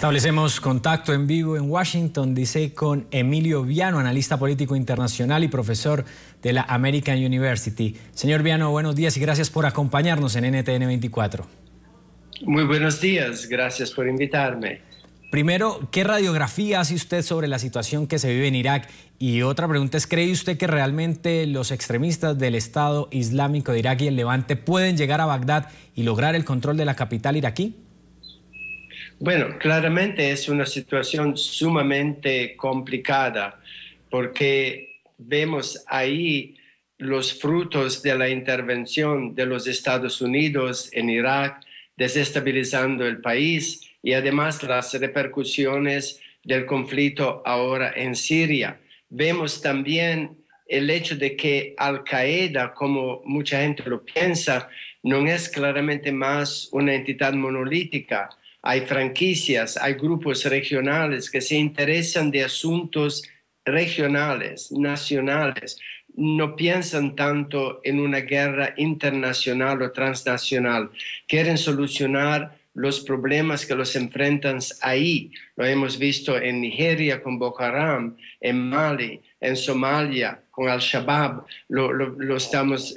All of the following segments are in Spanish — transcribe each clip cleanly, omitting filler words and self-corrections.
Establecemos contacto en vivo en Washington, D.C. con Emilio Viano, analista político internacional y profesor de la American University. Señor Viano, buenos días y gracias por acompañarnos en NTN 24. Muy buenos días, gracias por invitarme. Primero, ¿qué radiografía hace usted sobre la situación que se vive en Irak? Y otra pregunta es, ¿cree usted que realmente los extremistas del Estado Islámico de Irak y el Levante pueden llegar a Bagdad y lograr el control de la capital iraquí? Bueno, claramente es una situación sumamente complicada porque vemos ahí los frutos de la intervención de los Estados Unidos en Irak, desestabilizando el país y además las repercusiones del conflicto ahora en Siria. Vemos también el hecho de que Al-Qaeda, como mucha gente lo piensa, no es claramente más una entidad monolítica. Hay franquicias, hay grupos regionales que se interesan de asuntos regionales, nacionales. No piensan tanto en una guerra internacional o transnacional. Quieren solucionar los problemas que los enfrentan ahí. Lo hemos visto en Nigeria con Boko Haram, en Mali, en Somalia con Al-Shabaab, lo estamos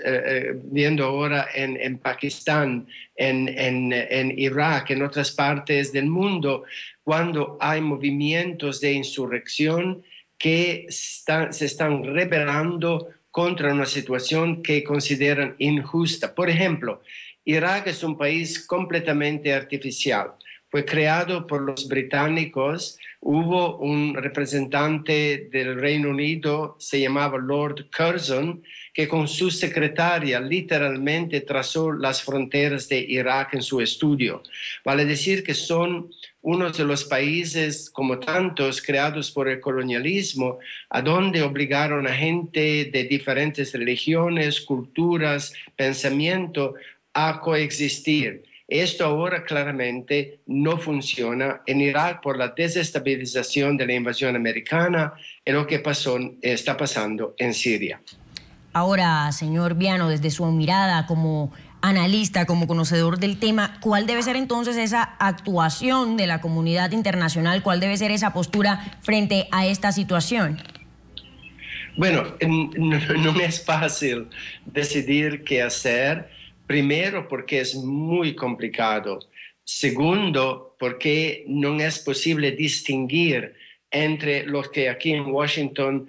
viendo ahora en Pakistán, en Irak, en otras partes del mundo, cuando hay movimientos de insurrección que se están rebelando contra una situación que consideran injusta. Por ejemplo, Irak es un país completamente artificial. Fue creado por los británicos. Hubo un representante del Reino Unido, se llamaba Lord Curzon, que con su secretaria literalmente trazó las fronteras de Irak en su estudio. Vale decir que son uno de los países, como tantos, creados por el colonialismo, a donde obligaron a gente de diferentes religiones, culturas, pensamiento a coexistir. Esto ahora claramente no funciona en Irak por la desestabilización de la invasión americana y lo que está pasando en Siria. Ahora, señor Viano, desde su mirada como analista, como conocedor del tema, ¿cuál debe ser entonces esa actuación de la comunidad internacional? ¿Cuál debe ser esa postura frente a esta situación? Bueno, no es fácil decidir qué hacer. Primero, porque es muy complicado. Segundo, porque no es posible distinguir entre los que aquí en Washington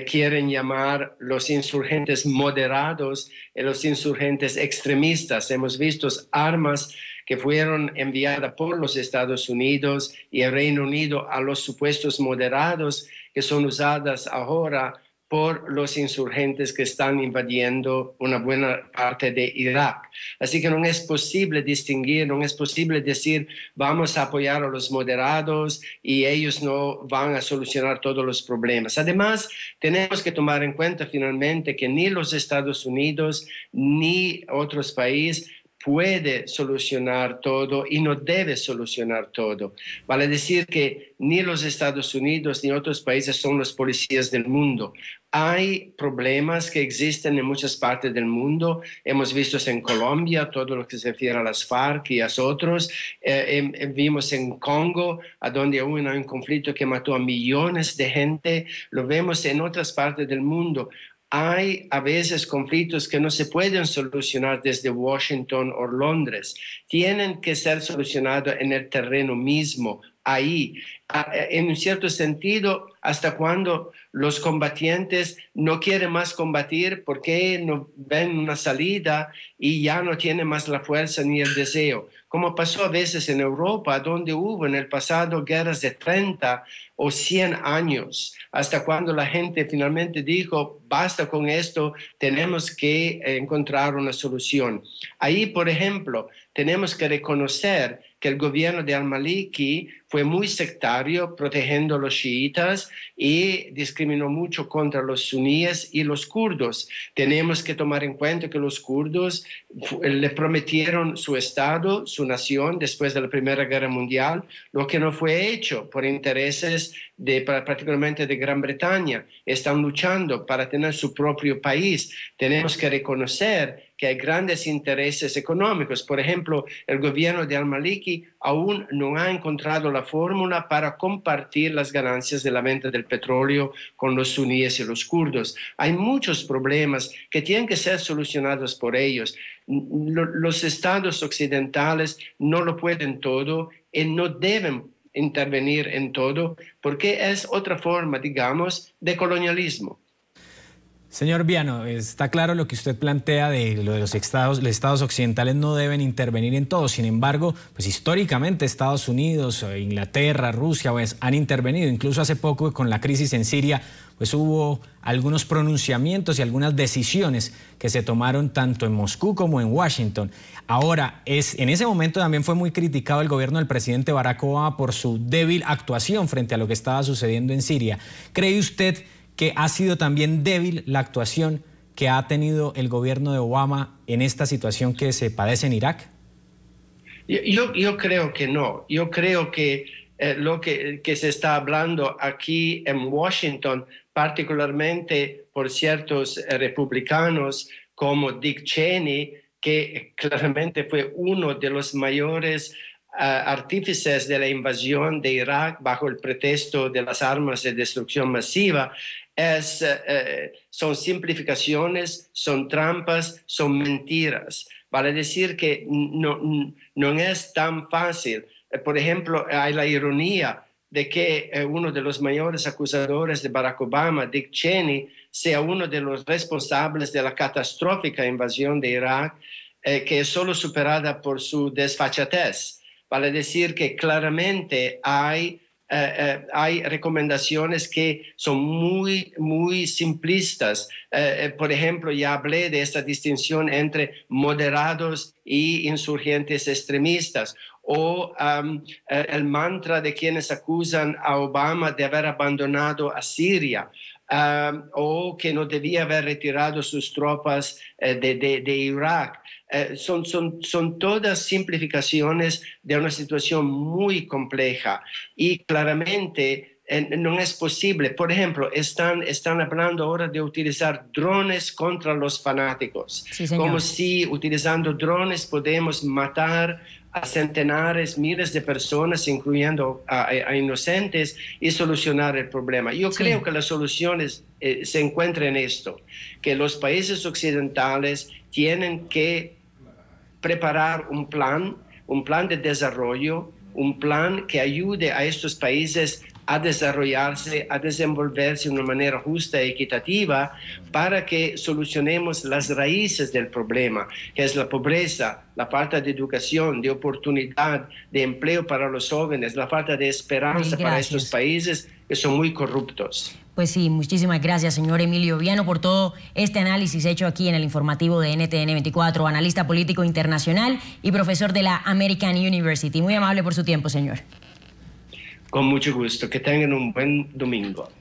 quieren llamar los insurgentes moderados y los insurgentes extremistas. Hemos visto armas que fueron enviadas por los Estados Unidos y el Reino Unido a los supuestos moderados que son usadas ahora por los insurgentes que están invadiendo una buena parte de Irak. Así que no es posible distinguir, no es posible decir vamos a apoyar a los moderados y ellos no van a solucionar todos los problemas. Además, tenemos que tomar en cuenta finalmente que ni los Estados Unidos ni otros países puede solucionar todo y no debe solucionar todo. Vale decir que ni los Estados Unidos ni otros países son los policías del mundo. Hay problemas que existen en muchas partes del mundo. Hemos visto en Colombia todo lo que se refiere a las FARC y a otros. Vimos en Congo, a donde hubo un conflicto que mató a millones de gente. Lo vemos en otras partes del mundo. Hay a veces conflictos que no se pueden solucionar desde Washington o Londres. Tienen que ser solucionados en el terreno mismo, ahí. En un cierto sentido, hasta cuando los combatientes no quieren más combatir porque no ven una salida y ya no tienen más la fuerza ni el deseo. Como pasó a veces en Europa, donde hubo en el pasado guerras de 30 o 100 años, hasta cuando la gente finalmente dijo, basta con esto, tenemos que encontrar una solución. Ahí, por ejemplo, tenemos que reconocer que el gobierno de al-Maliki fue muy sectario, protegiendo a los chiitas y discriminó mucho contra los suníes y los kurdos. Tenemos que tomar en cuenta que los kurdos le prometieron su estado, su nación, después de la Primera Guerra Mundial, lo que no fue hecho por intereses particularmente de Gran Bretaña. Están luchando para tener su propio país. Tenemos que reconocer que hay grandes intereses económicos. Por ejemplo, el gobierno de al-Maliki aún no ha encontrado la la fórmula para compartir las ganancias de la venta del petróleo con los suníes y los kurdos. Hay muchos problemas que tienen que ser solucionados por ellos. Los estados occidentales no lo pueden todo y no deben intervenir en todo porque es otra forma, digamos, de colonialismo. Señor Viano, está claro lo que usted plantea de lo de los estados occidentales no deben intervenir en todo. Sin embargo, pues históricamente Estados Unidos, Inglaterra, Rusia, pues han intervenido. Incluso hace poco con la crisis en Siria, pues hubo algunos pronunciamientos y algunas decisiones que se tomaron tanto en Moscú como en Washington. Ahora, en ese momento también fue muy criticado el gobierno del presidente Barack Obama por su débil actuación frente a lo que estaba sucediendo en Siria. ¿Cree usted que ha sido también débil la actuación que ha tenido el gobierno de Obama en esta situación que se padece en Irak? Yo creo que no. Yo creo que lo que se está hablando aquí en Washington, particularmente por ciertos republicanos como Dick Cheney, que claramente fue uno de los mayores artífices de la invasión de Irak bajo el pretexto de las armas de destrucción masiva, son simplificaciones, son trampas, son mentiras. Vale decir que no es tan fácil. Por ejemplo, hay la ironía de que uno de los mayores acusadores de Barack Obama, Dick Cheney, sea uno de los responsables de la catastrófica invasión de Irak, que es solo superada por su desfachatez. Vale decir que claramente hay recomendaciones que son muy simplistas. Por ejemplo, ya hablé de esta distinción entre moderados y insurgentes extremistas, o el mantra de quienes acusan a Obama de haber abandonado a Siria, o que no debía haber retirado sus tropas de Irak. Son todas simplificaciones de una situación muy compleja y claramente no es posible. Por ejemplo, están hablando ahora de utilizar drones contra los fanáticos, sí, señor, como si utilizando drones podemos matar a centenares, miles de personas, incluyendo a inocentes, y solucionar el problema. Yo creo que la solución se encuentra en esto, que los países occidentales tienen que preparar un plan de desarrollo, un plan que ayude a estos países a desarrollarse, a desenvolverse de una manera justa y equitativa para que solucionemos las raíces del problema, que es la pobreza, la falta de educación, de oportunidad, de empleo para los jóvenes, la falta de esperanza para estos países que son muy corruptos. Pues sí, muchísimas gracias, señor Emilio Viano, por todo este análisis hecho aquí en el informativo de NTN 24, analista político internacional y profesor de la American University. Muy amable por su tiempo, señor. Con mucho gusto. Que tengan un buen domingo.